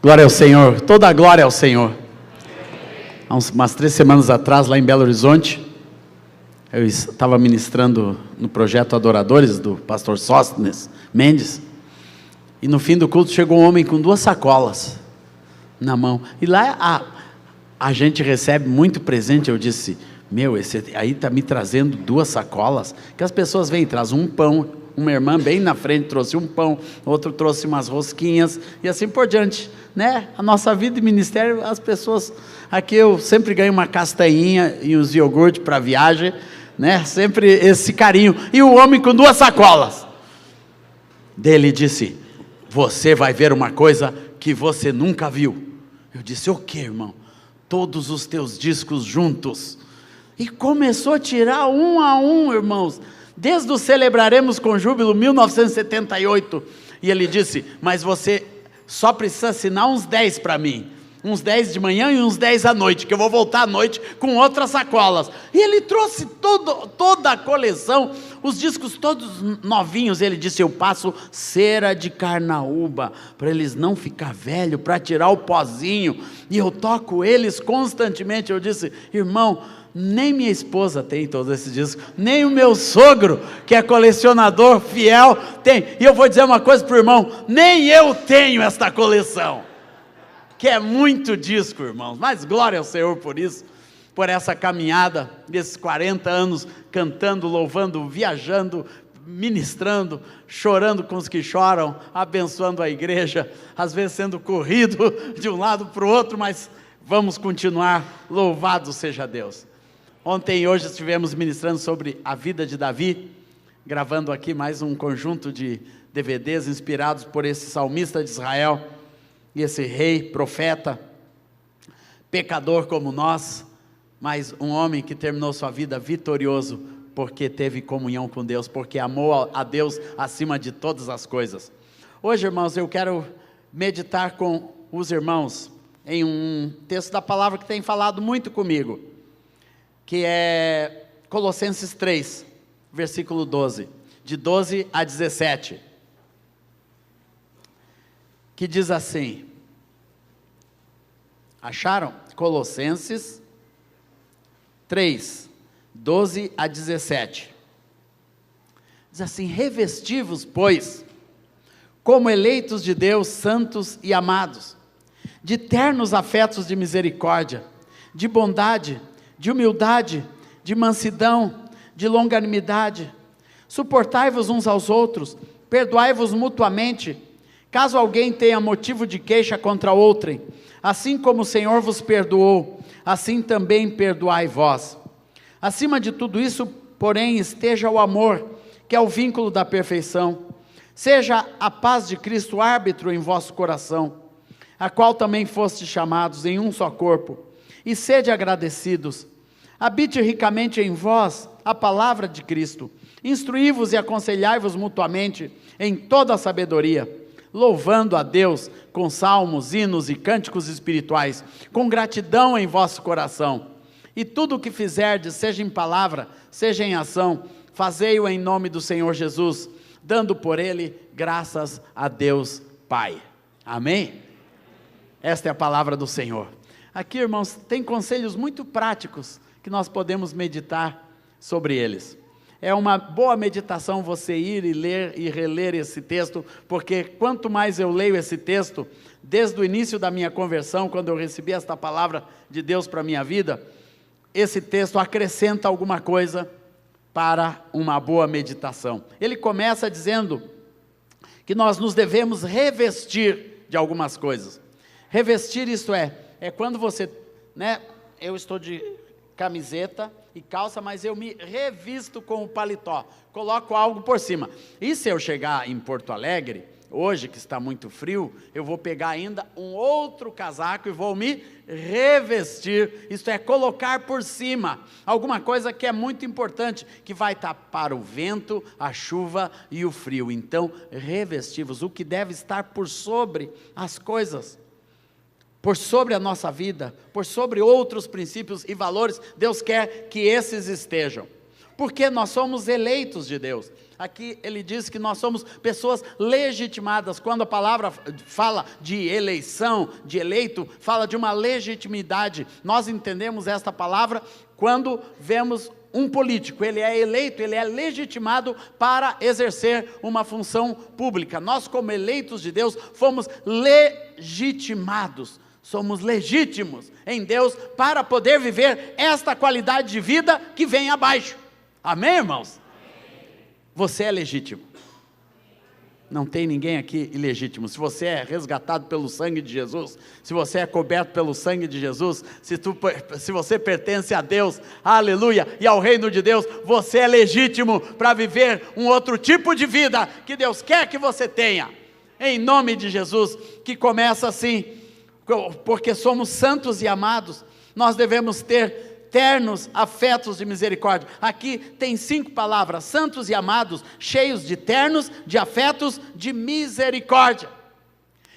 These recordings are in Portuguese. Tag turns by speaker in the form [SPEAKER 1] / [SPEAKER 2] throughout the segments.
[SPEAKER 1] Glória ao Senhor, toda a glória ao Senhor. Há umas 3 semanas atrás, lá em Belo Horizonte, eu estava ministrando no projeto Adoradores, do pastor Sóstenes Mendes, e no fim do culto chegou um homem com 2 sacolas na mão, e lá a gente recebe muito presente. Eu disse: meu, esse aí está me trazendo 2 sacolas, que as pessoas vêm, trazem um pão. Uma irmã bem na frente trouxe um pão, outro trouxe umas rosquinhas, e assim por diante, né? A nossa vida de ministério, as pessoas, aqui eu sempre ganho uma castanhinha e uns iogurte para viagem, né? Sempre esse carinho. E o homem com 2 sacolas, dele disse: você vai ver uma coisa que você nunca viu. Eu disse: o que, irmão? Todos os teus discos juntos. E começou a tirar um a um, irmãos, desde o Celebraremos com Júbilo 1978, e ele disse: mas você só precisa assinar uns 10 para mim, uns 10 de manhã e uns 10 à noite, que eu vou voltar à noite com outras sacolas. E ele trouxe toda a coleção, os discos todos novinhos. Ele disse: eu passo cera de carnaúba, para eles não ficar velho, para tirar o pozinho, e eu toco eles constantemente. Eu disse: irmão, nem minha esposa tem todos esses discos, nem o meu sogro, que é colecionador fiel, tem. E eu vou dizer uma coisa para o irmão: nem eu tenho esta coleção, que é muito disco, irmãos. Mas glória ao Senhor por isso, por essa caminhada, desses 40 anos, cantando, louvando, viajando, ministrando, chorando com os que choram, abençoando a igreja, às vezes sendo corrido de um lado para o outro, mas vamos continuar. Louvado seja Deus. Ontem e hoje estivemos ministrando sobre a vida de Davi, gravando aqui mais um conjunto de DVDs inspirados por esse salmista de Israel, e esse rei, profeta, pecador como nós, mas um homem que terminou sua vida vitorioso, porque teve comunhão com Deus, porque amou a Deus acima de todas as coisas. Hoje, irmãos, eu quero meditar com os irmãos em um texto da palavra que tem falado muito comigo, que é Colossenses 3, versículo 12, de 12 a 17, que diz assim, acharam? Colossenses 3, 12 a 17, diz assim: revesti-vos, pois, como eleitos de Deus, santos e amados, de ternos afetos de misericórdia, de bondade, de humildade, de mansidão, de longanimidade. Suportai-vos uns aos outros, perdoai-vos mutuamente, caso alguém tenha motivo de queixa contra outrem, assim como o Senhor vos perdoou, assim também perdoai vós. Acima de tudo isso, porém, esteja o amor, que é o vínculo da perfeição. Seja a paz de Cristo árbitro em vosso coração, a qual também fostes chamados em um só corpo, e sede agradecidos. Habite ricamente em vós a palavra de Cristo, instruí-vos e aconselhai-vos mutuamente em toda a sabedoria, louvando a Deus com salmos, hinos e cânticos espirituais, com gratidão em vosso coração. E tudo o que fizerdes, seja em palavra, seja em ação, fazei-o em nome do Senhor Jesus, dando por ele graças a Deus Pai. Amém? Esta é a palavra do Senhor. Aqui, irmãos, tem conselhos muito práticos que nós podemos meditar sobre eles. É uma boa meditação você ir e ler e reler esse texto, porque quanto mais eu leio esse texto, desde o início da minha conversão, quando eu recebi esta palavra de Deus para a minha vida, esse texto acrescenta alguma coisa para uma boa meditação. Ele começa dizendo que nós nos devemos revestir de algumas coisas. Revestir, isto é quando você, né, eu estou de camiseta e calça, mas eu me revisto com o paletó, coloco algo por cima. E se eu chegar em Porto Alegre, hoje que está muito frio, eu vou pegar ainda um outro casaco e vou me revestir, isto é, colocar por cima, alguma coisa que é muito importante, que vai tapar o vento, a chuva e o frio. Então, revesti-vos, o que deve estar por sobre as coisas, por sobre a nossa vida, por sobre outros princípios e valores, Deus quer que esses estejam. Porque nós somos eleitos de Deus. Aqui ele diz que nós somos pessoas legitimadas. Quando a palavra fala de eleição, de eleito, fala de uma legitimidade. Nós entendemos esta palavra quando vemos um político. Ele é eleito, ele é legitimado para exercer uma função pública. Nós, como eleitos de Deus, fomos legitimados. Somos legítimos em Deus para poder viver esta qualidade de vida que vem abaixo. Amém, irmãos? Você é legítimo. Não tem ninguém aqui ilegítimo. Se você é resgatado pelo sangue de Jesus, se você é coberto pelo sangue de Jesus, se você pertence a Deus, aleluia, e ao reino de Deus, você é legítimo para viver um outro tipo de vida que Deus quer que você tenha. Em nome de Jesus, que começa assim, porque somos santos e amados, nós devemos ter ternos afetos de misericórdia. Aqui tem 5 palavras: santos e amados, cheios de ternos, de afetos, de misericórdia.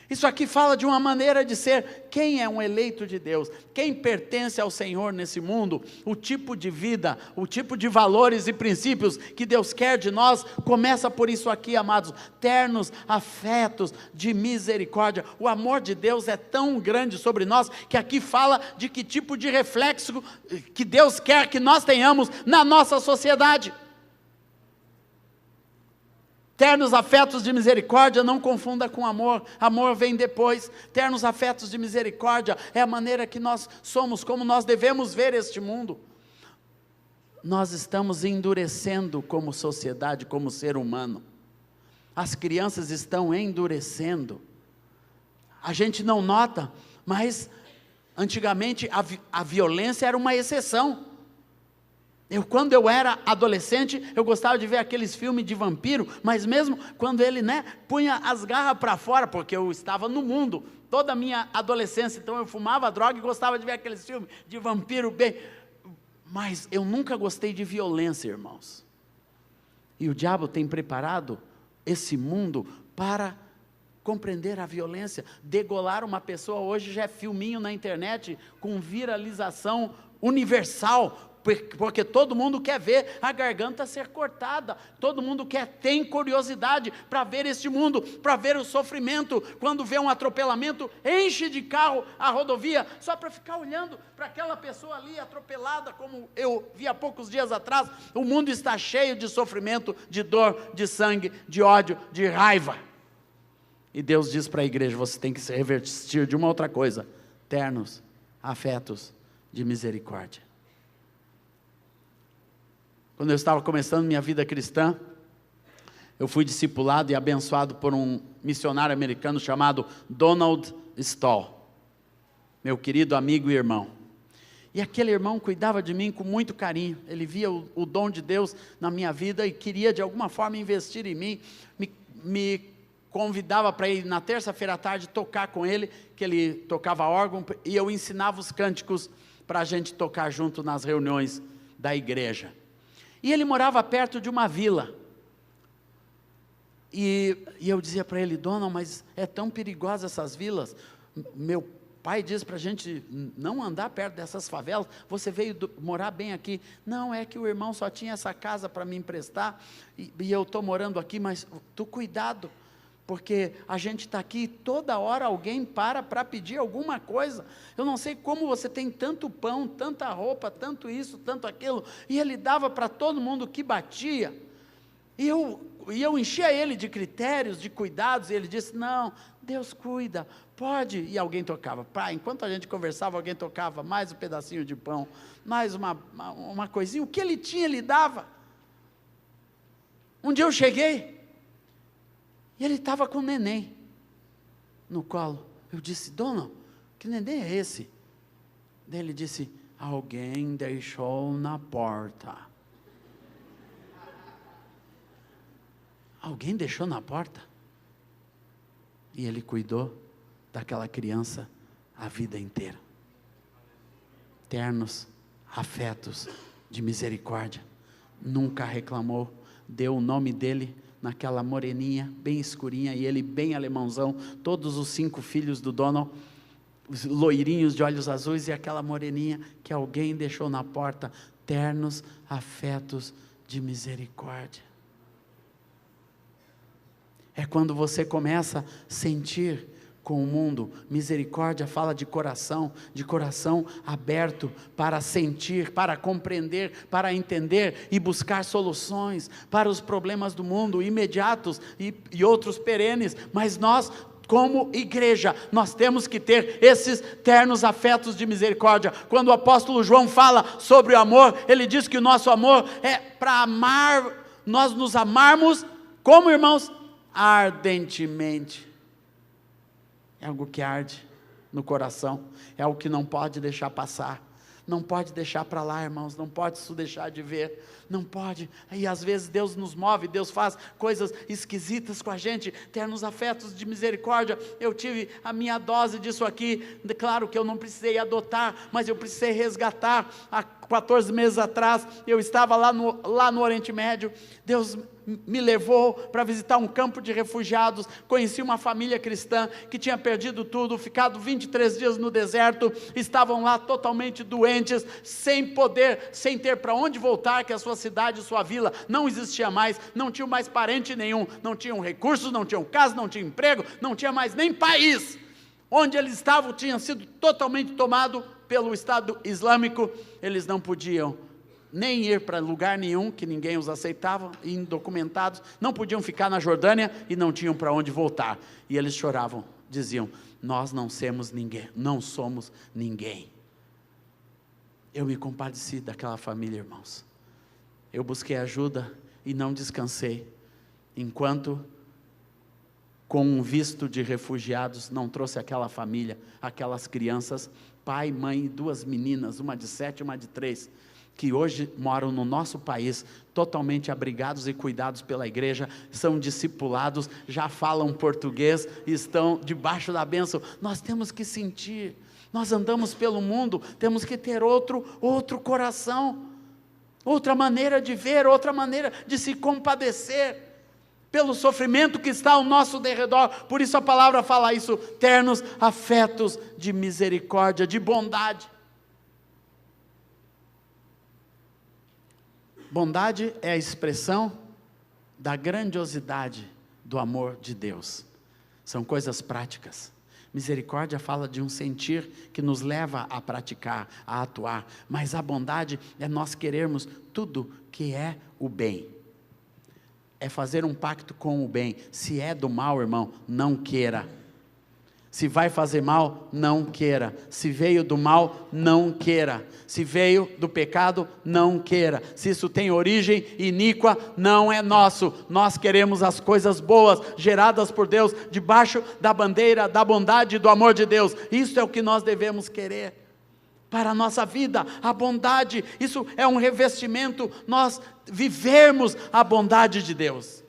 [SPEAKER 1] Isso aqui fala de uma maneira de ser. Quem é um eleito de Deus? Quem pertence ao Senhor nesse mundo? O tipo de vida, o tipo de valores e princípios que Deus quer de nós, começa por isso aqui, amados: ternos afetos de misericórdia. O amor de Deus é tão grande sobre nós, que aqui fala de que tipo de reflexo que Deus quer que nós tenhamos na nossa sociedade. Ternos afetos de misericórdia, não confunda com amor. Amor vem depois. Ternos afetos de misericórdia é a maneira que nós somos, como nós devemos ver este mundo. Nós estamos endurecendo como sociedade, como ser humano. As crianças estão endurecendo. A gente não nota, mas antigamente a violência era uma exceção. Quando eu era adolescente, eu gostava de ver aqueles filmes de vampiro, mas mesmo quando ele, punha as garras para fora, porque eu estava no mundo, toda a minha adolescência, então eu fumava droga e gostava de ver aqueles filmes de vampiro, mas eu nunca gostei de violência, irmãos. E o diabo tem preparado esse mundo para compreender a violência. Degolar uma pessoa hoje já é filminho na internet, com viralização universal, porque todo mundo quer ver a garganta ser cortada, todo mundo tem curiosidade para ver este mundo, para ver o sofrimento. Quando vê um atropelamento, enche de carro a rodovia, só para ficar olhando para aquela pessoa ali atropelada, como eu vi há poucos dias atrás. O mundo está cheio de sofrimento, de dor, de sangue, de ódio, de raiva. E Deus diz para a igreja: você tem que se revestir de uma outra coisa: ternos afetos de misericórdia. Quando eu estava começando minha vida cristã, eu fui discipulado e abençoado por um missionário americano chamado Donald Stoll, meu querido amigo e irmão. E aquele irmão cuidava de mim com muito carinho. Ele via o dom de Deus na minha vida e queria de alguma forma investir em mim. Me convidava para ir na terça-feira à tarde tocar com ele, que ele tocava órgão, e eu ensinava os cânticos para a gente tocar junto nas reuniões da igreja. E ele morava perto de uma vila. E eu dizia para ele: Donald, mas é tão perigosa essas vilas. Meu pai diz para a gente não andar perto dessas favelas. Você veio morar bem aqui. Não, é que o irmão só tinha essa casa para me emprestar, e eu estou morando aqui, mas tu cuidado, porque a gente está aqui, toda hora alguém para pedir alguma coisa. Eu não sei como você tem tanto pão, tanta roupa, tanto isso, tanto aquilo. E ele dava para todo mundo que batia. E eu enchia ele de critérios, de cuidados, e ele disse: não, Deus cuida, pode. E alguém tocava. Enquanto a gente conversava, alguém tocava mais um pedacinho de pão, mais uma coisinha. O que ele tinha, ele dava. Um dia eu cheguei, e ele estava com o neném no colo. Eu disse: Donald, que neném é esse? Daí ele disse: alguém deixou na porta. Alguém deixou na porta? E ele cuidou daquela criança a vida inteira. Ternos afetos de misericórdia. Nunca reclamou. Deu o nome dele naquela moreninha, bem escurinha, e ele bem alemãozão, todos os 5 filhos do Donald, os loirinhos de olhos azuis, e aquela moreninha que alguém deixou na porta. Ternos afetos de misericórdia. É quando você começa a sentir com o mundo. Misericórdia fala de coração aberto para sentir, para compreender, para entender e buscar soluções para os problemas do mundo, imediatos e outros perenes. Mas nós, como igreja, nós temos que ter esses ternos afetos de misericórdia. Quando o apóstolo João fala sobre o amor, ele diz que o nosso amor é para amar, nós nos amarmos, como irmãos? Ardentemente. É algo que arde no coração, é algo que não pode deixar passar, não pode deixar para lá, irmãos, não pode isso deixar de ver, não pode. E às vezes Deus nos move, Deus faz coisas esquisitas com a gente, ternos afetos de misericórdia. Eu tive a minha dose disso aqui, claro que eu não precisei adotar, mas eu precisei resgatar. Há 14 meses atrás, eu estava lá no Oriente Médio, Deus me levou para visitar um campo de refugiados, conheci uma família cristã que tinha perdido tudo, ficado 23 dias no deserto, estavam lá totalmente doentes, sem poder, sem ter para onde voltar, que a sua cidade, sua vila não existia mais, não tinham mais parente nenhum, não tinham recursos, não tinham casa, não tinham emprego, não tinha mais nem país. Onde eles estavam tinha sido totalmente tomado pelo Estado Islâmico, eles não podiam nem ir para lugar nenhum, que ninguém os aceitava, indocumentados, não podiam ficar na Jordânia e não tinham para onde voltar. E eles choravam, diziam: nós não somos ninguém, não somos ninguém. Eu me compadeci daquela família, irmãos. Eu busquei ajuda e não descansei, enquanto com um visto de refugiados não trouxe aquela família, aquelas crianças, pai, mãe e 2 meninas, uma de 7 e uma de 3, que hoje moram no nosso país, totalmente abrigados e cuidados pela igreja, são discipulados, já falam português, estão debaixo da bênção. Nós temos que sentir, nós andamos pelo mundo, temos que ter outro coração, outra maneira de ver, outra maneira de se compadecer pelo sofrimento que está ao nosso derredor. Por isso a palavra fala isso, ternos afetos de misericórdia, de bondade. Bondade é a expressão da grandiosidade do amor de Deus. São coisas práticas. Misericórdia fala de um sentir que nos leva a praticar, a atuar. Mas a bondade é nós querermos tudo que é o bem. É fazer um pacto com o bem. Se é do mal, irmão, não queira. Se vai fazer mal, não queira. Se veio do mal, não queira. Se veio do pecado, não queira. Se isso tem origem iníqua, não é nosso. Nós queremos as coisas boas, geradas por Deus, debaixo da bandeira da bondade e do amor de Deus. Isso é o que nós devemos querer para a nossa vida. A bondade, isso é um revestimento, nós vivermos a bondade de Deus.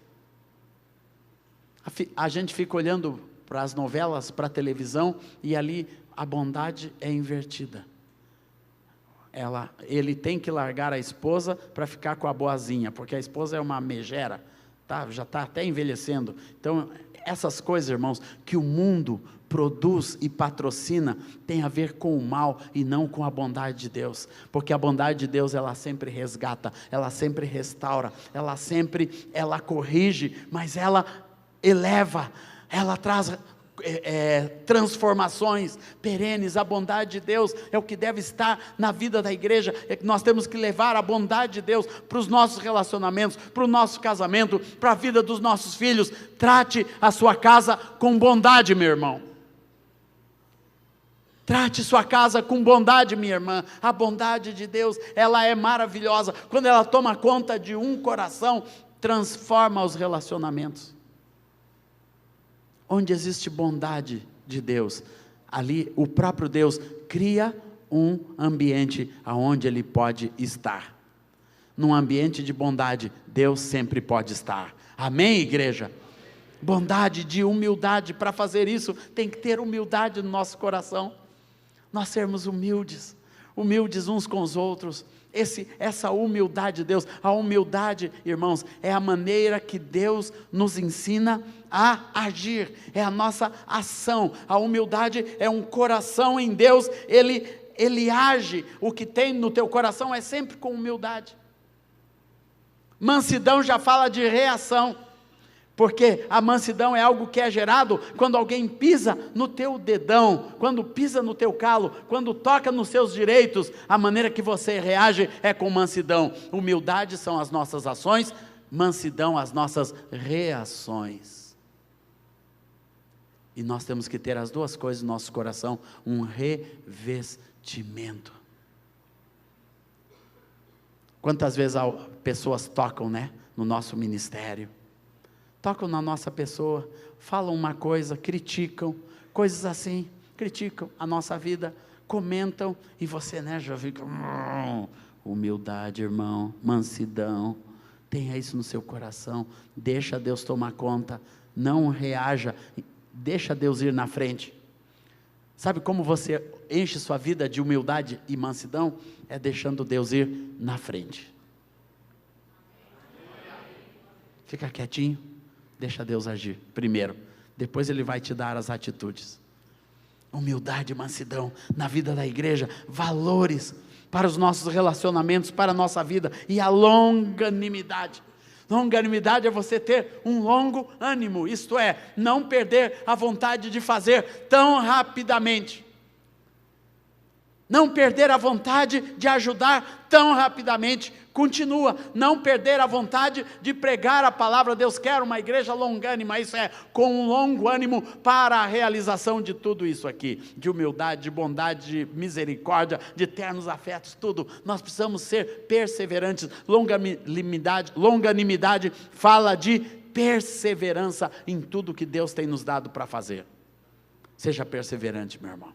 [SPEAKER 1] A gente fica olhando para as novelas, para a televisão, e ali a bondade é invertida. Ele tem que largar a esposa para ficar com a boazinha, porque a esposa é uma megera, já está até envelhecendo. Então, essas coisas, irmãos, que o mundo produz e patrocina, tem a ver com o mal e não com a bondade de Deus, porque a bondade de Deus, ela sempre resgata, ela sempre restaura, ela corrige, mas ela eleva, ela traz transformações perenes. A bondade de Deus é o que deve estar na vida da igreja. Nós temos que levar a bondade de Deus para os nossos relacionamentos, para o nosso casamento, para a vida dos nossos filhos. Trate a sua casa com bondade, meu irmão. Trate sua casa com bondade, minha irmã. A bondade de Deus, ela é maravilhosa. Quando ela toma conta de um coração, transforma os relacionamentos. Onde existe bondade de Deus, ali o próprio Deus cria um ambiente onde Ele pode estar. Num ambiente de bondade, Deus sempre pode estar. Amém, igreja? Bondade, de humildade. Para fazer isso, tem que ter humildade no nosso coração. Nós sermos humildes uns com os outros. Essa humildade de Deus, a humildade, irmãos, é a maneira que Deus nos ensina a agir, é a nossa ação. A humildade é um coração em Deus, Ele age, o que tem no teu coração é sempre com humildade. Mansidão já fala de reação, porque a mansidão é algo que é gerado quando alguém pisa no teu dedão, quando pisa no teu calo, quando toca nos seus direitos, a maneira que você reage é com mansidão. Humildade são as nossas ações, mansidão as nossas reações. E nós temos que ter as duas coisas no nosso coração, um revestimento. Quantas vezes pessoas tocam, no nosso ministério, tocam na nossa pessoa, falam uma coisa, criticam, coisas assim, criticam a nossa vida, comentam, e você já fica, humildade, irmão, mansidão, tenha isso no seu coração, deixa Deus tomar conta, não reaja, deixa Deus ir na frente. Sabe como você enche sua vida de humildade e mansidão? É deixando Deus ir na frente. Fica quietinho, deixa Deus agir primeiro, depois Ele vai te dar as atitudes. Humildade e mansidão na vida da igreja, valores para os nossos relacionamentos, para a nossa vida, e a longanimidade. Longanimidade é você ter um longo ânimo, isto é, não perder a vontade de fazer tão rapidamente, não perder a vontade de ajudar tão rapidamente, continua, não perder a vontade de pregar a palavra. Deus quer uma igreja longânima, isso é, com um longo ânimo para a realização de tudo isso aqui, de humildade, de bondade, de misericórdia, de ternos afetos, tudo. Nós precisamos ser perseverantes. Longanimidade fala de perseverança em tudo que Deus tem nos dado para fazer. Seja perseverante, meu irmão.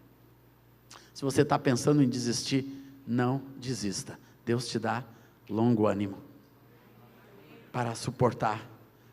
[SPEAKER 1] Se você está pensando em desistir, não desista. Deus te dá longo ânimo para suportar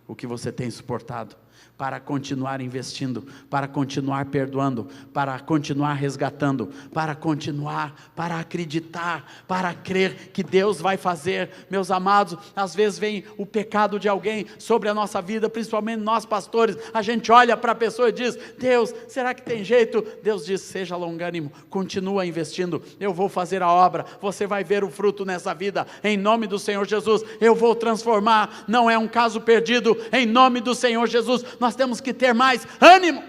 [SPEAKER 1] o que você tem suportado, para continuar investindo, para continuar perdoando, para continuar resgatando, para continuar, para acreditar, para crer que Deus vai fazer. Meus amados, às vezes vem o pecado de alguém sobre a nossa vida, principalmente nós pastores, a gente olha para a pessoa e diz, Deus, será que tem jeito? Deus diz, seja longânimo, continua investindo, eu vou fazer a obra, você vai ver o fruto nessa vida, em nome do Senhor Jesus, eu vou transformar, não é um caso perdido, em nome do Senhor Jesus. Nós temos que ter mais ânimo,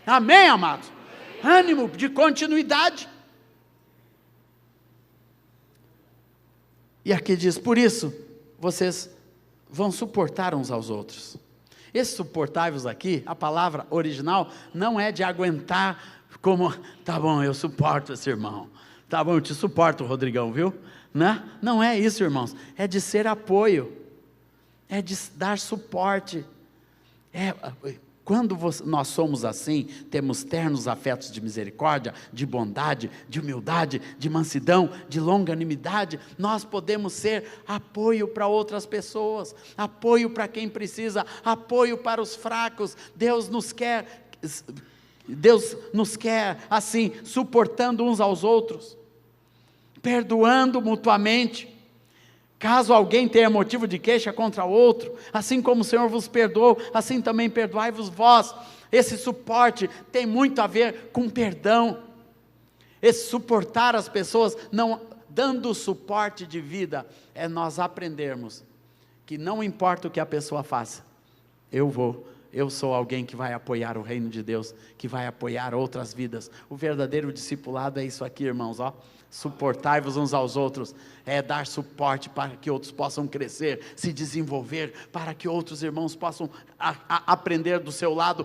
[SPEAKER 1] amém, amados? Ânimo de continuidade. E aqui diz, por isso, vocês vão suportar uns aos outros. Esse suportai-vos aqui, a palavra original, não é de aguentar como, tá bom, eu suporto esse irmão, tá bom, eu te suporto, Rodrigão, viu? Não é isso, irmãos, é de ser apoio, é de dar suporte. Quando nós somos assim, temos ternos afetos de misericórdia, de bondade, de humildade, de mansidão, de longanimidade, nós podemos ser apoio para outras pessoas, apoio para quem precisa, apoio para os fracos. Deus nos quer assim, suportando uns aos outros, perdoando mutuamente. Caso alguém tenha motivo de queixa contra o outro, assim como o Senhor vos perdoou, assim também perdoai-vos vós. Esse suporte tem muito a ver com perdão. Esse suportar as pessoas, não dando suporte de vida, é nós aprendermos que não importa o que a pessoa faça, eu sou alguém que vai apoiar o reino de Deus, que vai apoiar outras vidas. O verdadeiro discipulado é isso aqui, irmãos, suportai-vos uns aos outros, é dar suporte para que outros possam crescer, se desenvolver, para que outros irmãos possam aprender do seu lado.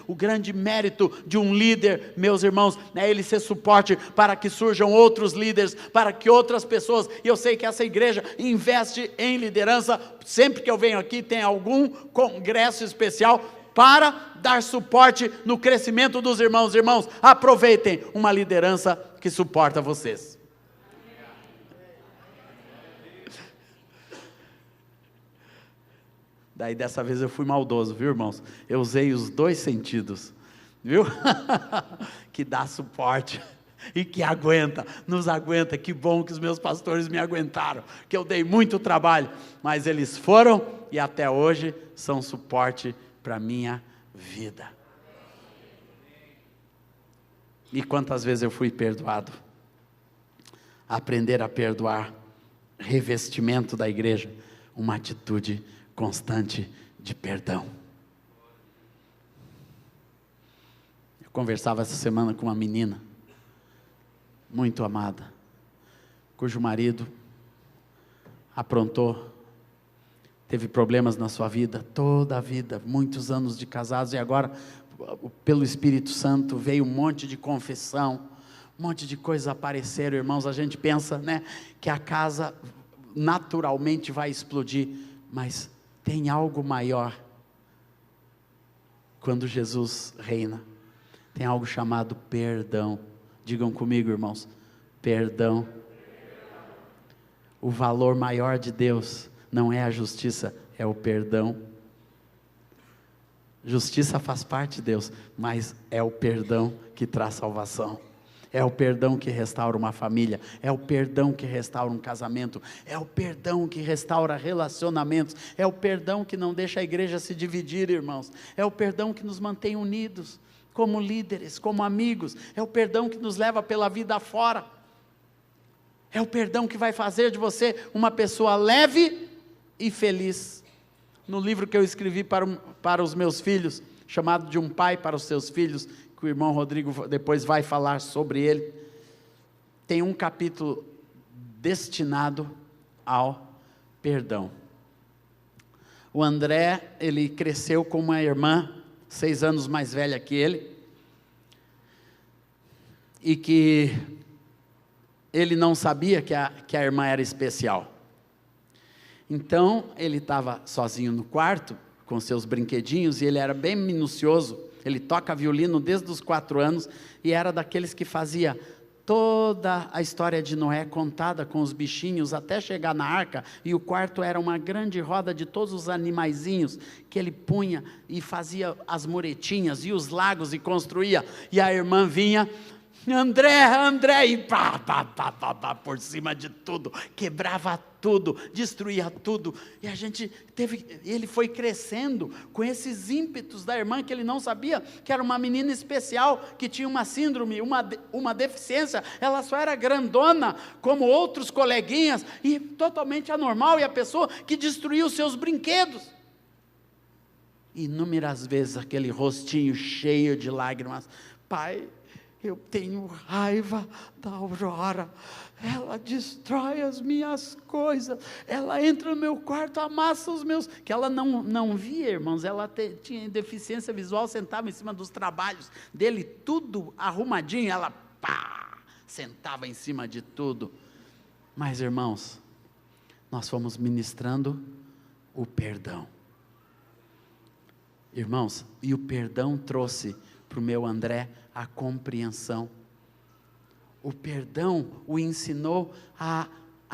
[SPEAKER 1] O grande mérito de um líder, meus irmãos, é ele ser suporte para que surjam outros líderes, para que outras pessoas, e eu sei que essa igreja investe em liderança. Sempre que eu venho aqui tem algum congresso especial para dar suporte no crescimento dos irmãos. Irmãos, aproveitem uma liderança que suporta vocês. Daí dessa vez eu fui maldoso, viu, irmãos? Eu usei os dois sentidos, viu? Que dá suporte e que nos aguenta. Que bom que os meus pastores me aguentaram, que eu dei muito trabalho, mas eles foram e até hoje são suporte para a minha vida. E quantas vezes eu fui perdoado? Aprender a perdoar revestimento da igreja, uma atitude constante de perdão. Eu conversava essa semana com uma menina, muito amada, cujo marido aprontou, teve problemas na sua vida, toda a vida, muitos anos de casados, e agora, pelo Espírito Santo, veio um monte de confissão, um monte de coisas apareceram, irmãos. A gente pensa, né, que a casa naturalmente vai explodir, mas tem algo maior. Quando Jesus reina, tem algo chamado perdão. Digam comigo, irmãos, perdão. O valor maior de Deus não é a justiça, é o perdão. Justiça faz parte de Deus, mas é o perdão que traz salvação. É o perdão que restaura uma família, é o perdão que restaura um casamento, é o perdão que restaura relacionamentos, é o perdão que não deixa a igreja se dividir, irmãos, é o perdão que nos mantém unidos, como líderes, como amigos, é o perdão que nos leva pela vida afora, é o perdão que vai fazer de você uma pessoa leve e feliz. No livro que eu escrevi para os meus filhos, chamado De um Pai para os Seus Filhos, que o irmão Rodrigo depois vai falar sobre ele, tem um capítulo destinado ao perdão. O André, ele cresceu com uma irmã 6 anos mais velha que ele, e que ele não sabia que a irmã era especial. Então ele estava sozinho no quarto com seus brinquedinhos, e ele era bem minucioso. Ele toca violino desde os 4 anos, e era daqueles que fazia toda a história de Noé contada com os bichinhos, até chegar na arca, e o quarto era uma grande roda de todos os animaizinhos, que ele punha, e fazia as muretinhas, e os lagos, e construía, e a irmã vinha, André, e pá, por cima de tudo, quebrava tudo, destruía tudo, e ele foi crescendo com esses ímpetos da irmã, que ele não sabia que era uma menina especial, que tinha uma síndrome, uma deficiência, ela só era grandona, como outros coleguinhas, e totalmente anormal, e a pessoa que destruía os seus brinquedos, inúmeras vezes, aquele rostinho cheio de lágrimas, pai, eu tenho raiva da Aurora, ela destrói as minhas coisas, ela entra no meu quarto, amassa os meus, que ela não via, irmãos, ela tinha deficiência visual, sentava em cima dos trabalhos dele, tudo arrumadinho, ela sentava em cima de tudo. Mas, irmãos, nós fomos ministrando o perdão, irmãos, e o perdão trouxe para o meu André a compreensão. O perdão o ensinou a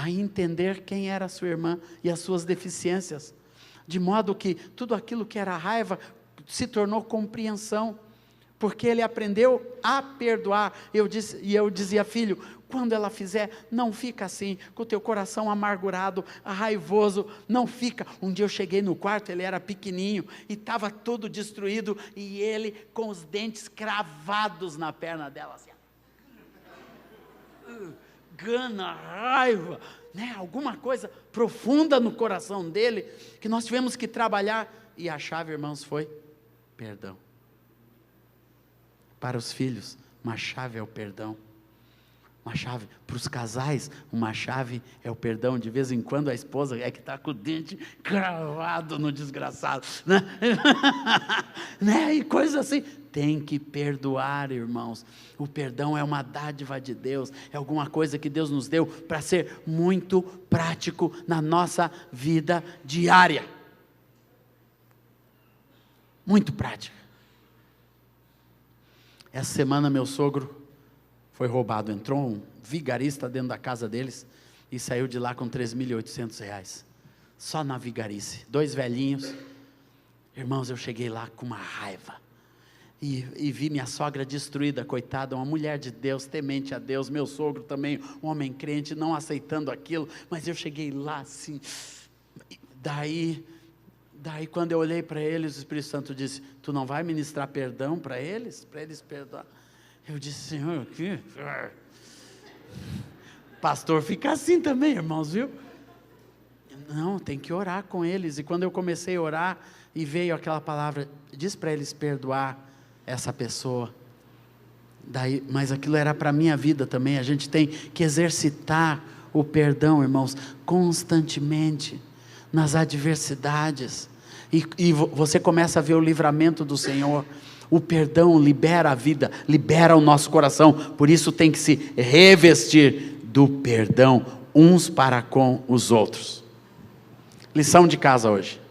[SPEAKER 1] entender quem era a sua irmã e as suas deficiências, de modo que tudo aquilo que era raiva se tornou compreensão, porque ele aprendeu a perdoar. Eu dizia, filho, quando ela fizer, não fica assim, com o teu coração amargurado, raivoso, não fica. Um dia eu cheguei no quarto, ele era pequenininho, e estava todo destruído, e ele com os dentes cravados na perna dela, assim, gana, raiva, né? Alguma coisa profunda no coração dele, que nós tivemos que trabalhar, e a chave, irmãos, foi perdão. Para os filhos, uma chave é o perdão. Uma chave para os casais, uma chave é o perdão. De vez em quando a esposa é que está com o dente cravado no desgraçado, né? Né? E coisa assim. Tem que perdoar, irmãos. O perdão é uma dádiva de Deus, é alguma coisa que Deus nos deu para ser muito prático na nossa vida diária. Muito prático. Essa semana meu sogro foi roubado, entrou um vigarista dentro da casa deles e saiu de lá com R$3.800, só na vigarice, 2 velhinhos, irmãos, eu cheguei lá com uma raiva, e vi minha sogra destruída, coitada, uma mulher de Deus, temente a Deus, meu sogro também, um homem crente, não aceitando aquilo, mas eu cheguei lá assim, daí quando eu olhei para eles, o Espírito Santo disse, tu não vai ministrar perdão para eles perdoar? Eu disse, Senhor, pastor fica assim também, irmãos, viu? Não, tem que orar com eles. E quando eu comecei a orar, e veio aquela palavra, diz para eles perdoar essa pessoa. Daí, mas aquilo era para a minha vida também. A gente tem que exercitar o perdão, irmãos, constantemente, nas adversidades. E você começa a ver o livramento do Senhor. O perdão libera a vida, libera o nosso coração. Por isso tem que se revestir do perdão uns para com os outros. Lição de casa hoje.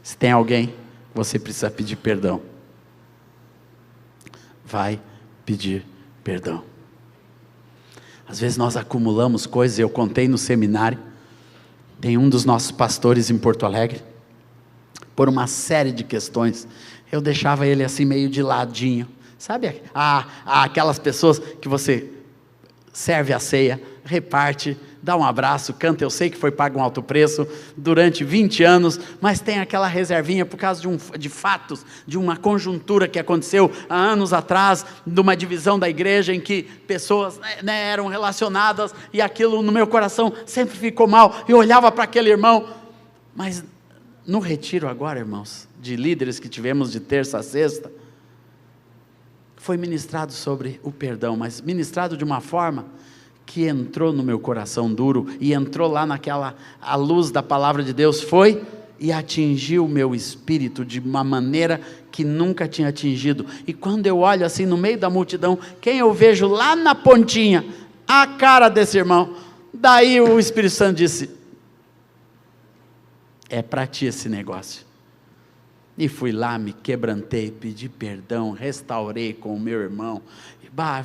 [SPEAKER 1] Se tem alguém, você precisa pedir perdão. Vai pedir perdão. Às vezes nós acumulamos coisas. Eu contei no seminário, tem um dos nossos pastores em Porto Alegre, por uma série de questões, eu deixava ele assim meio de ladinho, sabe, aquelas pessoas que você serve a ceia, reparte, dá um abraço, canta, eu sei que foi pago um alto preço, durante 20 anos, mas tem aquela reservinha por causa de fatos, de uma conjuntura que aconteceu há anos atrás, de uma divisão da igreja, em que pessoas eram relacionadas, e aquilo no meu coração sempre ficou mal. Eu olhava para aquele irmão, mas no retiro agora, irmãos, de líderes que tivemos de terça a sexta, foi ministrado sobre o perdão, mas ministrado de uma forma que entrou no meu coração duro, e entrou lá a luz da palavra de Deus foi, e atingiu o meu espírito de uma maneira que nunca tinha atingido. E quando eu olho assim no meio da multidão, quem eu vejo lá na pontinha? A cara desse irmão. Daí o Espírito Santo disse: é para ti esse negócio. E fui lá, me quebrantei, pedi perdão, restaurei com o meu irmão.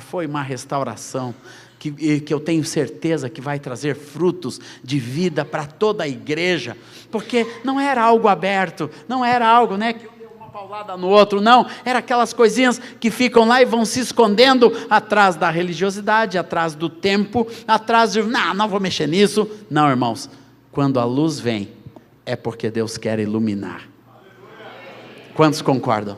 [SPEAKER 1] Foi uma restauração que eu tenho certeza que vai trazer frutos de vida para toda a igreja, porque não era algo aberto, não era algo, que um deu uma paulada no outro, não, era aquelas coisinhas que ficam lá e vão se escondendo atrás da religiosidade, atrás do tempo, atrás de, não vou mexer nisso. Não, irmãos, quando a luz vem, é porque Deus quer iluminar. Quantos concordam?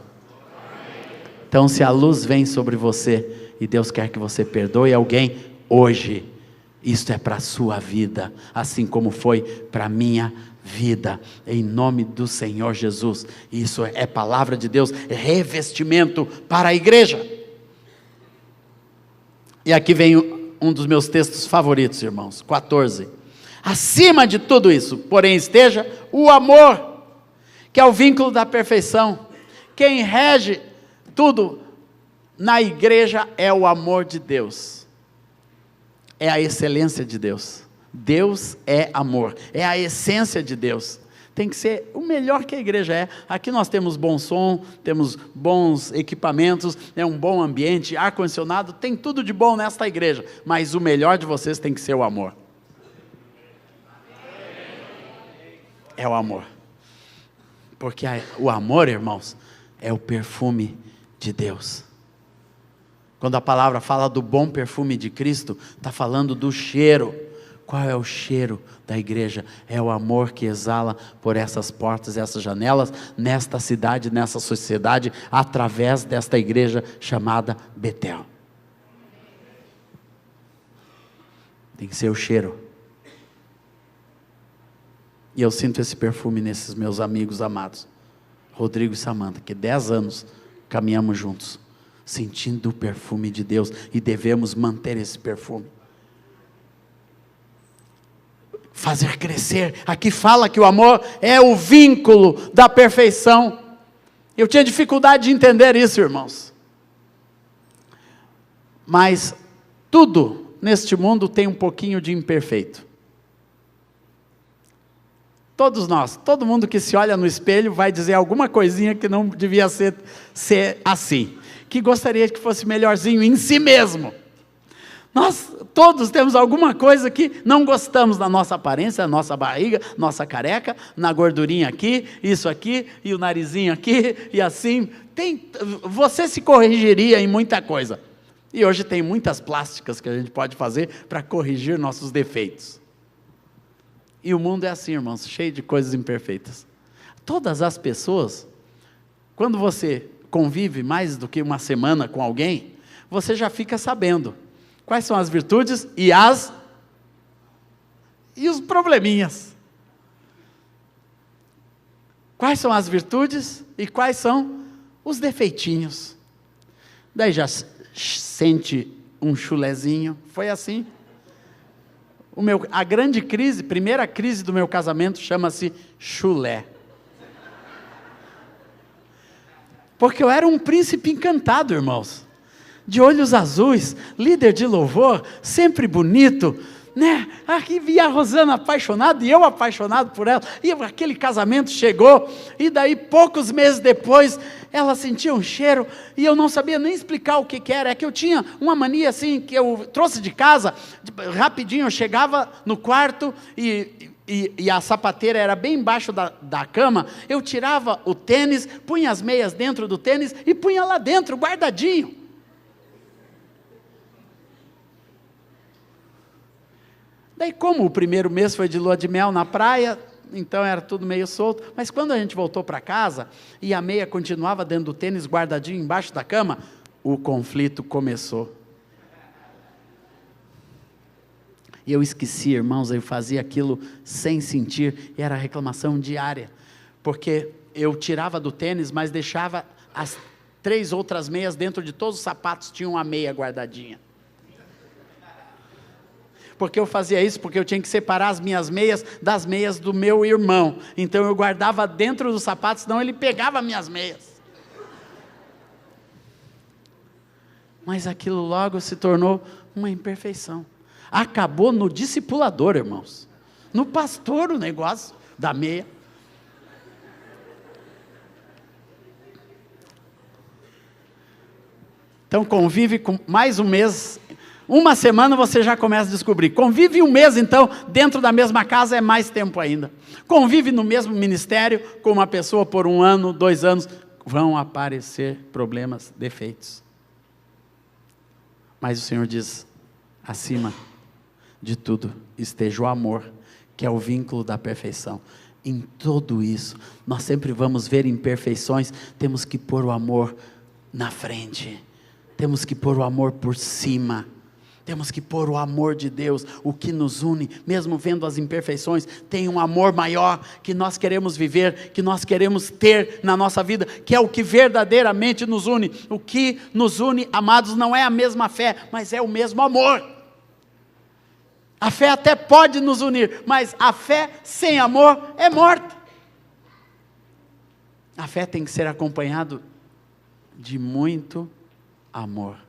[SPEAKER 1] Então, se a luz vem sobre você, e Deus quer que você perdoe alguém, hoje, isto é para a sua vida, assim como foi para a minha vida, em nome do Senhor Jesus. Isso é palavra de Deus, é revestimento para a igreja. E aqui vem um dos meus textos favoritos, irmãos, 14. Acima de tudo isso, porém, esteja o amor, que é o vínculo da perfeição. Quem rege tudo na igreja é o amor de Deus, é a excelência de Deus. Deus é amor, é a essência de Deus. Tem que ser o melhor que a igreja é. Aqui nós temos bom som, temos bons equipamentos, um bom ambiente, ar-condicionado, tem tudo de bom nesta igreja, mas o melhor de vocês tem que ser o amor. É o amor, porque o amor, irmãos, é o perfume de Deus. Quando a palavra fala do bom perfume de Cristo, está falando do cheiro. Qual é o cheiro da igreja? É o amor que exala por essas portas, essas janelas, nesta cidade, nessa sociedade, através desta igreja chamada Betel. Tem que ser o cheiro. E eu sinto esse perfume nesses meus amigos amados, Rodrigo e Samanta, que 10 anos caminhamos juntos, sentindo o perfume de Deus, e devemos manter esse perfume. Fazer crescer. Aqui fala que o amor é o vínculo da perfeição. Eu tinha dificuldade de entender isso, irmãos. Mas tudo neste mundo tem um pouquinho de imperfeito. Todos nós, todo mundo que se olha no espelho vai dizer alguma coisinha que não devia ser assim, que gostaria que fosse melhorzinho em si mesmo. Nós todos temos alguma coisa que não gostamos da nossa aparência, nossa barriga, nossa careca, na gordurinha aqui, isso aqui, e o narizinho aqui, e assim. Você se corrigiria em muita coisa. E hoje tem muitas plásticas que a gente pode fazer para corrigir nossos defeitos. E o mundo é assim, irmãos, cheio de coisas imperfeitas. Todas as pessoas, quando você convive mais do que uma semana com alguém, você já fica sabendo quais são as virtudes e e os probleminhas. Quais são as virtudes e quais são os defeitinhos? Daí já sente um chulezinho. Foi assim. A grande crise, primeira crise do meu casamento chama-se chulé. Porque eu era um príncipe encantado, irmãos. De olhos azuis, líder de louvor, sempre bonito, né? Aqui via a Rosana apaixonada e eu apaixonado por ela. E aquele casamento chegou, e daí poucos meses depois, ela sentia um cheiro, e eu não sabia nem explicar o que era. É que eu tinha uma mania assim, que eu trouxe de casa, rapidinho eu chegava no quarto, e a sapateira era bem embaixo da cama, eu tirava o tênis, punha as meias dentro do tênis, e punha lá dentro, guardadinho. Daí, como o primeiro mês foi de lua de mel na praia, então era tudo meio solto, mas quando a gente voltou para casa, e a meia continuava dentro do tênis, guardadinho embaixo da cama, o conflito começou. E eu esqueci, irmãos, eu fazia aquilo sem sentir, e era reclamação diária, porque eu tirava do tênis, mas deixava as 3 outras meias dentro de todos os sapatos, tinha uma meia guardadinha. Porque eu fazia isso, porque eu tinha que separar as minhas meias das meias do meu irmão. Então eu guardava dentro dos sapatos, senão ele pegava minhas meias. Mas aquilo logo se tornou uma imperfeição. Acabou no discipulador, irmãos. No pastor o negócio da meia. Então convive com mais um mês. Uma semana você já começa a descobrir. Convive um mês, então, dentro da mesma casa é mais tempo ainda. Convive no mesmo ministério com uma pessoa por 1 ano, 2 anos, vão aparecer problemas, defeitos. Mas o Senhor diz, acima de tudo, esteja o amor, que é o vínculo da perfeição. Em tudo isso, nós sempre vamos ver imperfeições, temos que pôr o amor na frente, temos que pôr o amor por cima. Temos que pôr o amor de Deus, o que nos une, mesmo vendo as imperfeições, tem um amor maior que nós queremos viver, que nós queremos ter na nossa vida, que é o que verdadeiramente nos une. O que nos une, amados, não é a mesma fé, mas é o mesmo amor. A fé até pode nos unir, mas a fé sem amor é morta. A fé tem que ser acompanhado de muito amor.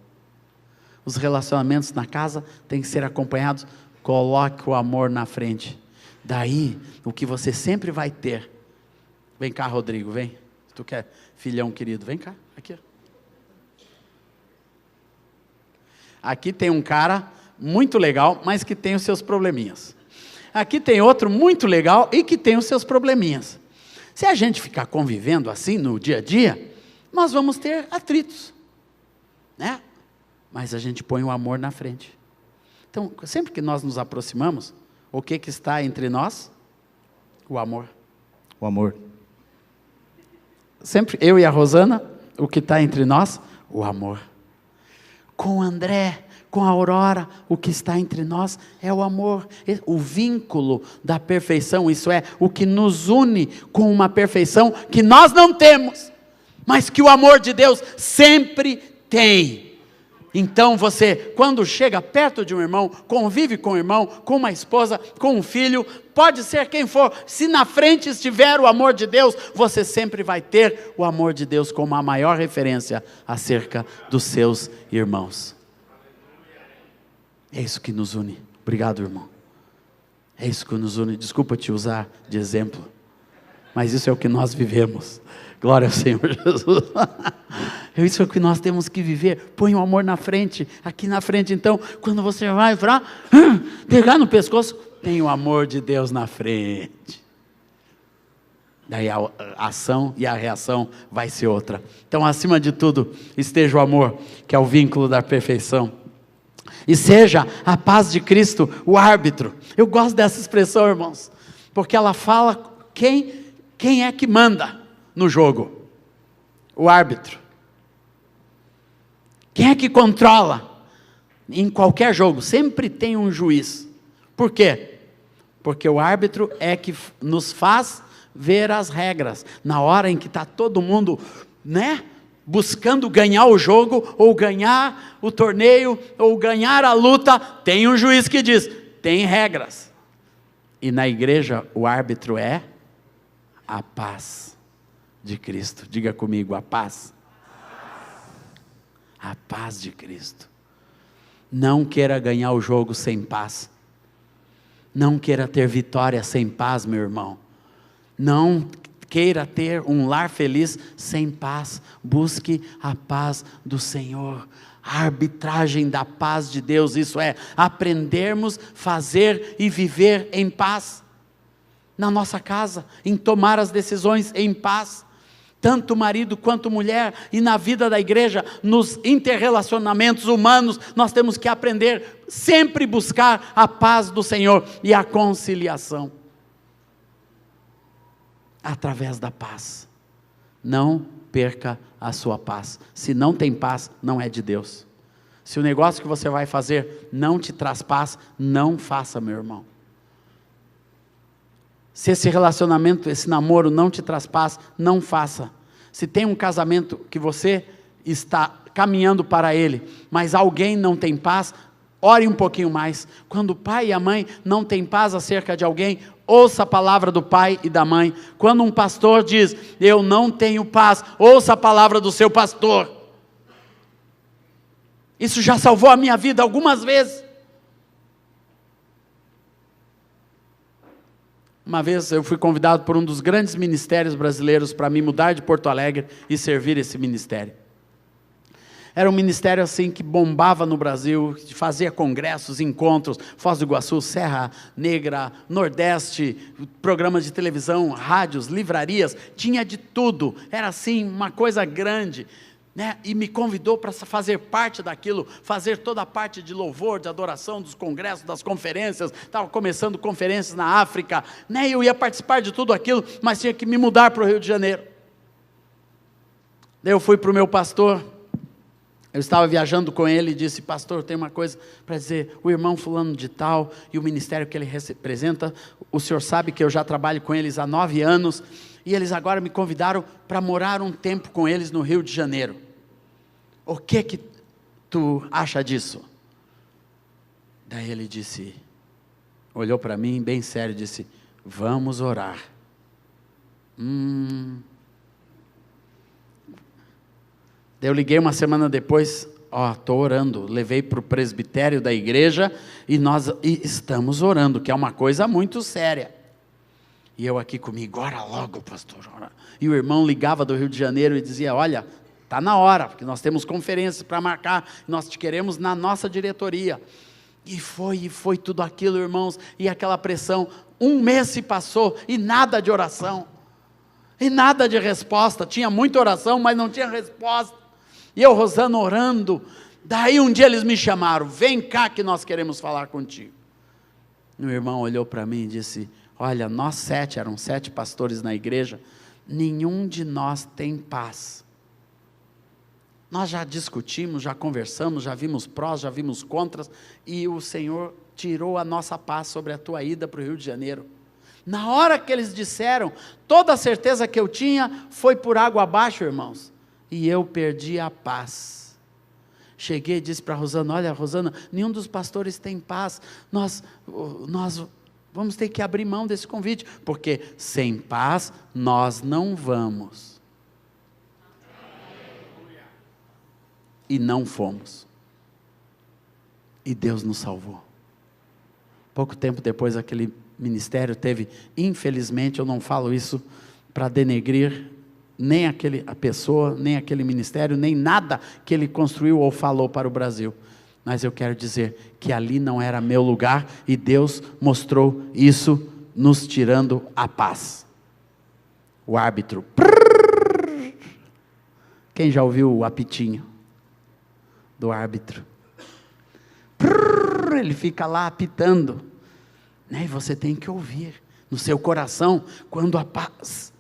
[SPEAKER 1] Os relacionamentos na casa têm que ser acompanhados, coloque o amor na frente. Daí, o que você sempre vai ter. Vem cá, Rodrigo, vem. Tu quer, filhão querido, vem cá, aqui. Aqui tem um cara muito legal, mas que tem os seus probleminhas. Aqui tem outro muito legal e que tem os seus probleminhas. Se a gente ficar convivendo assim no dia a dia, nós vamos ter atritos, né? Mas a gente põe o amor na frente. Então, sempre que nós nos aproximamos, o que está entre nós? O amor.
[SPEAKER 2] O amor.
[SPEAKER 1] Sempre eu e a Rosana, o que está entre nós? O amor. Com o André, com a Aurora, o que está entre nós é o amor. O vínculo da perfeição, isso é, o que nos une com uma perfeição que nós não temos, mas que o amor de Deus sempre tem. Então você, quando chega perto de um irmão, convive com o irmão, com uma esposa, com um filho, pode ser quem for, se na frente estiver o amor de Deus, você sempre vai ter o amor de Deus como a maior referência acerca dos seus irmãos. É isso que nos une. Obrigado, irmão. É isso que nos une. Desculpa te usar de exemplo, mas isso é o que nós vivemos. Glória ao Senhor Jesus. Isso é o que nós temos que viver. Põe o amor na frente, aqui na frente. Então, quando você vai para pegar no pescoço, tem o amor de Deus na frente. Daí a ação e a reação vai ser outra. Então, acima de tudo, esteja o amor, que é o vínculo da perfeição. E seja a paz de Cristo o árbitro. Eu gosto dessa expressão, irmãos, porque ela fala quem é que manda no jogo? O árbitro. Quem é que controla? Em qualquer jogo, sempre tem um juiz. Por quê? porque o árbitro é que nos faz ver as regras. Na hora em que está todo mundo, buscando ganhar o jogo, ou ganhar o torneio, ou ganhar a luta, tem um juiz que diz, tem regras. E na igreja o árbitro é a paz de Cristo. Diga comigo, a paz. A paz de Cristo. Não queira ganhar o jogo sem paz. Não queira ter vitória sem paz, meu irmão. Não queira ter um lar feliz sem paz. Busque a paz do Senhor. A arbitragem da paz de Deus, isso é, aprendermos, fazer e viver em paz. Na nossa casa, em tomar as decisões em paz. Tanto marido quanto mulher, e na vida da igreja, nos interrelacionamentos humanos, nós temos que aprender, sempre buscar a paz do Senhor e a conciliação. Através da paz. Não perca a sua paz. Se não tem paz, não é de Deus. Se o negócio que você vai fazer não te traz paz, não faça, meu irmão. Se esse relacionamento, esse namoro não te traz paz, não faça. Se tem um casamento que você está caminhando para ele, mas alguém não tem paz, ore um pouquinho mais. Quando o pai e a mãe não têm paz acerca de alguém, ouça a palavra do pai e da mãe. Quando um pastor diz, eu não tenho paz, ouça a palavra do seu pastor. Isso já salvou a minha vida algumas vezes. Uma vez eu fui convidado por um dos grandes ministérios brasileiros para me mudar de Porto Alegre e servir esse ministério. Era um ministério assim que bombava no Brasil, fazia congressos, encontros, Foz do Iguaçu, Serra Negra, Nordeste, programas de televisão, rádios, livrarias, tinha de tudo, era assim uma coisa grande. E me convidou para fazer parte daquilo, fazer toda a parte de louvor, de adoração, dos congressos, das conferências. Estava começando conferências na África, eu ia participar de tudo aquilo, mas tinha que me mudar para o Rio de Janeiro. Daí eu fui para o meu pastor, eu estava viajando com ele e disse, pastor, tem uma coisa para dizer, o irmão fulano de tal, e o ministério que ele representa, o senhor sabe que eu já trabalho com eles há 9 anos, e eles agora me convidaram para morar um tempo com eles no Rio de Janeiro. O que tu acha disso? Daí ele disse, olhou para mim bem sério e disse, vamos orar. Daí eu liguei uma semana depois, estou orando, levei para o presbitério da igreja e nós estamos orando, que é uma coisa muito séria. E eu aqui comigo, ora logo pastor, ora. E o irmão ligava do Rio de Janeiro e dizia, olha, está na hora, porque nós temos conferências para marcar, nós te queremos na nossa diretoria. E foi tudo aquilo, irmãos, e aquela pressão. 1 mês se passou e nada de oração, e nada de resposta. Tinha muita oração, mas não tinha resposta. E eu, Rosana, orando. Daí um dia eles me chamaram, vem cá que nós queremos falar contigo. E o irmão olhou para mim e disse, olha, nós 7, eram 7 pastores na igreja, nenhum de nós tem paz. Nós já discutimos, já conversamos, já vimos prós, já vimos contras, e o Senhor tirou a nossa paz sobre a tua ida para o Rio de Janeiro. Na hora que eles disseram, toda a certeza que eu tinha foi por água abaixo, irmãos, e eu perdi a paz. Cheguei e disse para a Rosana, olha Rosana, nenhum dos pastores tem paz, nós vamos ter que abrir mão desse convite, porque sem paz nós não vamos. E não fomos. E Deus nos salvou. Pouco tempo depois aquele ministério teve, infelizmente, eu não falo isso para denegrir nem a pessoa, nem aquele ministério, nem nada que ele construiu ou falou para o Brasil. Mas eu quero dizer que ali não era meu lugar e Deus mostrou isso nos tirando a paz. O árbitro. Quem já ouviu o apitinho do árbitro? Ele fica lá apitando, e você tem que ouvir no seu coração, quando a paz,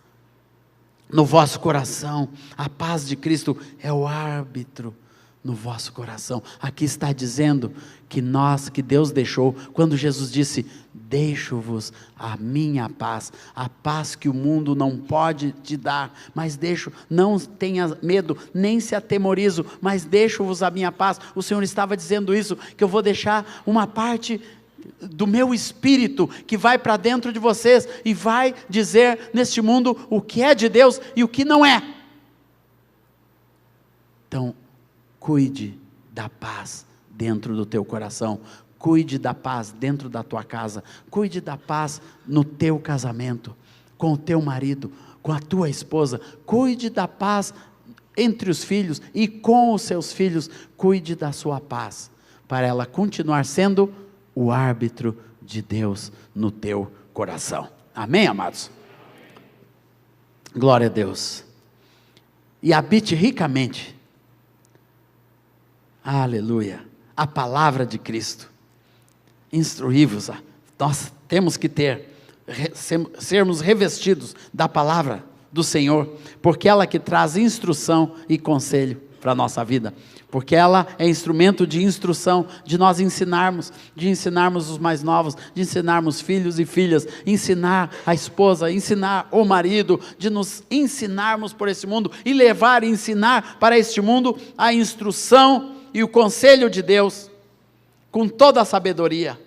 [SPEAKER 1] no vosso coração, a paz de Cristo é o árbitro no vosso coração. Aqui está dizendo que Deus deixou, quando Jesus disse: deixo-vos a minha paz, a paz que o mundo não pode te dar, mas deixo, não tenha medo, nem se atemorizo, mas deixo-vos a minha paz. O Senhor estava dizendo isso, que eu vou deixar uma parte do meu espírito, que vai para dentro de vocês, e vai dizer neste mundo o que é de Deus e o que não é. Então, cuide da paz dentro do teu coração, cuide da paz dentro da tua casa, cuide da paz no teu casamento, com o teu marido, com a tua esposa, cuide da paz entre os filhos e com os seus filhos, cuide da sua paz, para ela continuar sendo o árbitro de Deus no teu coração. Amém, amados? Glória a Deus. E habite ricamente, aleluia, a palavra de Cristo. Instruí-vos, nós temos que sermos revestidos da palavra do Senhor, porque ela que traz instrução e conselho para a nossa vida, porque ela é instrumento de instrução, de nós ensinarmos os mais novos, de ensinarmos filhos e filhas, ensinar a esposa, ensinar o marido, de nos ensinarmos por esse mundo, e levar e ensinar para este mundo a instrução e o conselho de Deus, com toda a sabedoria,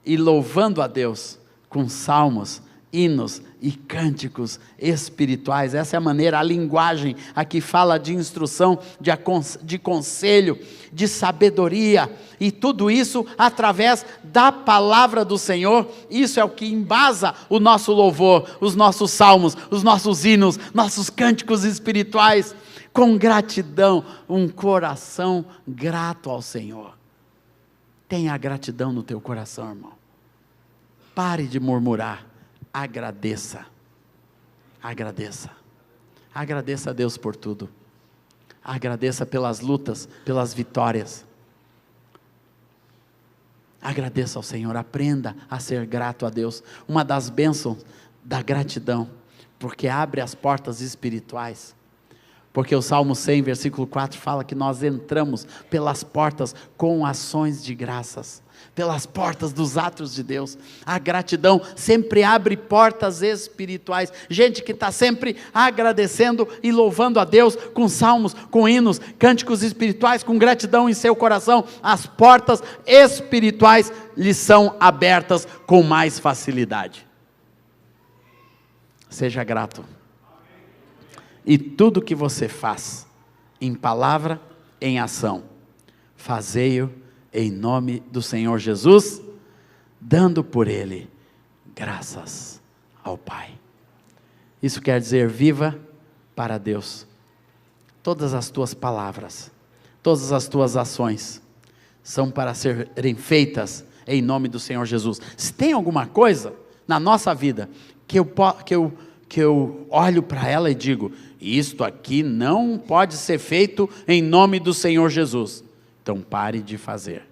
[SPEAKER 1] e louvando a Deus com salmos, hinos e cânticos espirituais. Essa é a maneira, a linguagem aqui fala de instrução, de conselho, de sabedoria, e tudo isso através da palavra do Senhor. Isso é o que embasa o nosso louvor, os nossos salmos, os nossos hinos, nossos cânticos espirituais, com gratidão, um coração grato ao Senhor. Tenha gratidão no teu coração, irmão. Pare de murmurar. Agradeça. Agradeça. Agradeça a Deus por tudo. Agradeça pelas lutas, pelas vitórias. Agradeça ao Senhor. Aprenda a ser grato a Deus. Uma das bênçãos da gratidão, porque abre as portas espirituais. Porque o Salmo 100, versículo 4, fala que nós entramos pelas portas com ações de graças, pelas portas dos atos de Deus. A gratidão sempre abre portas espirituais. Gente que está sempre agradecendo e louvando a Deus, com salmos, com hinos, cânticos espirituais, com gratidão em seu coração, as portas espirituais lhe são abertas com mais facilidade. Seja grato. E tudo que você faz, em palavra, em ação, fazei-o em nome do Senhor Jesus, dando por Ele graças ao Pai. Isso quer dizer, viva para Deus. Todas as tuas palavras, todas as tuas ações, são para serem feitas em nome do Senhor Jesus. Se tem alguma coisa na nossa vida, que eu olho para ela e digo, isto aqui não pode ser feito em nome do Senhor Jesus, então pare de fazer.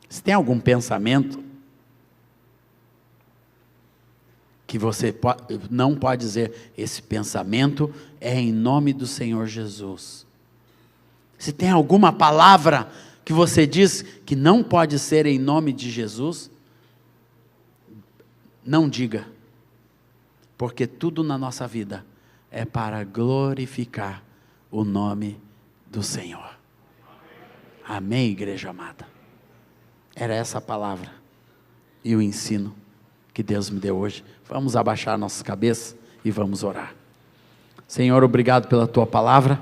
[SPEAKER 1] Se tem algum pensamento que você não pode dizer, esse pensamento é em nome do Senhor Jesus. Se tem alguma palavra que você diz que não pode ser em nome de Jesus, não diga, porque tudo na nossa vida é para glorificar o nome do Senhor. Amém, igreja amada? Era essa a palavra e o ensino que Deus me deu hoje. Vamos abaixar nossas cabeças e vamos orar. Senhor, obrigado pela tua palavra,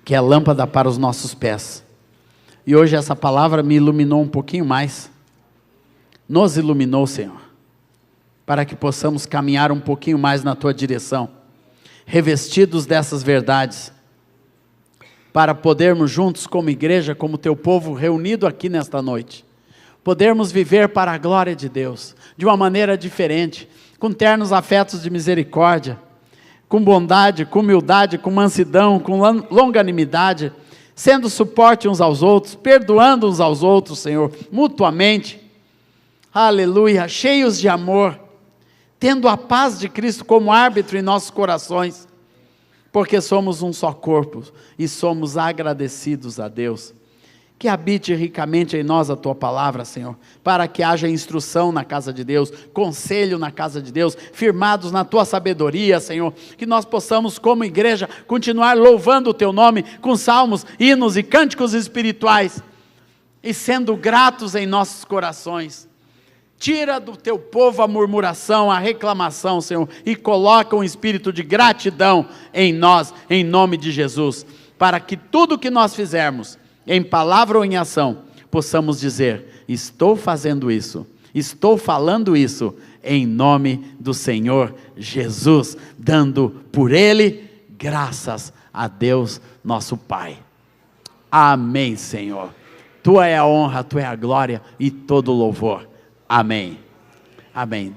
[SPEAKER 1] que é lâmpada para os nossos pés. E hoje essa palavra me iluminou um pouquinho mais. Nos iluminou, Senhor, para que possamos caminhar um pouquinho mais na tua direção, revestidos dessas verdades, para podermos juntos como igreja, como teu povo reunido aqui nesta noite, podermos viver para a glória de Deus, de uma maneira diferente, com ternos afetos de misericórdia, com bondade, com humildade, com mansidão, com longanimidade, sendo suporte uns aos outros, perdoando uns aos outros, Senhor, mutuamente, aleluia, cheios de amor, tendo a paz de Cristo como árbitro em nossos corações, porque somos um só corpo e somos agradecidos a Deus. Que habite ricamente em nós a Tua palavra, Senhor, para que haja instrução na casa de Deus, conselho na casa de Deus, firmados na Tua sabedoria, Senhor, que nós possamos como igreja continuar louvando o Teu nome com salmos, hinos e cânticos espirituais, e sendo gratos em nossos corações. Tira do Teu povo a murmuração, a reclamação, Senhor, e coloca um espírito de gratidão em nós, em nome de Jesus, para que tudo que nós fizermos, em palavra ou em ação, possamos dizer: estou fazendo isso, estou falando isso, em nome do Senhor Jesus, dando por Ele graças a Deus nosso Pai. Amém, Senhor. Tua é a honra, Tua é a glória e todo o louvor. Amém. Amém.